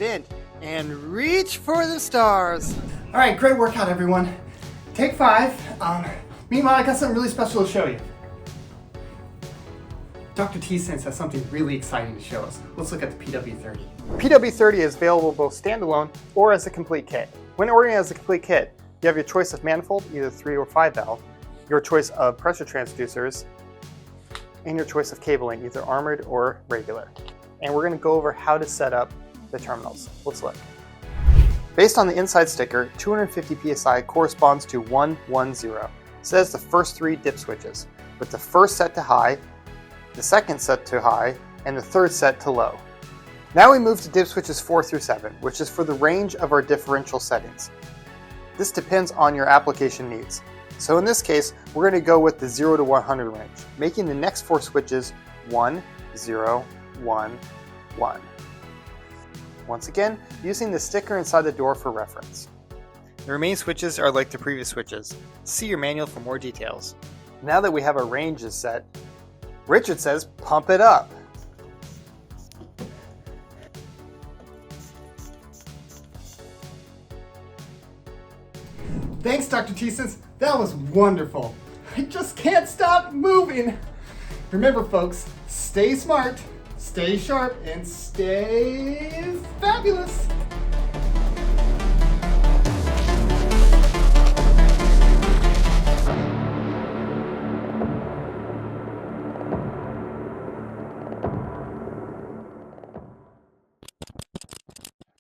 bent, and reach for the stars. All right, great workout, everyone. Take 5. Meanwhile, I got something really special to show you. Dr. T-Sense has something really exciting to show us. Let's look at the PW30. PW30 is available both standalone or as a complete kit. When ordering as a complete kit, you have your choice of manifold, either 3 or 5 valve, your choice of pressure transducers, and your choice of cabling, either armored or regular. And we're going to go over how to set up the terminals. Let's look. Based on the inside sticker, 250 psi corresponds to 110. It says the first 3 dip switches, with the first set to high, the second set to high, and the third set to low. Now we move to dip switches 4 through 7, which is for the range of our differential settings. This depends on your application needs. So in this case, we're going to go with the 0 to 100 range, making the next 4 switches 1, 0, 1, 1. Once again, using the sticker inside the door for reference. The remaining switches are like the previous switches. See your manual for more details. Now that we have our ranges set, Richard says pump it up. Thanks, Dr. T-Sense. That was wonderful. I just can't stop moving. Remember, folks, stay smart, stay sharp, and stay fabulous.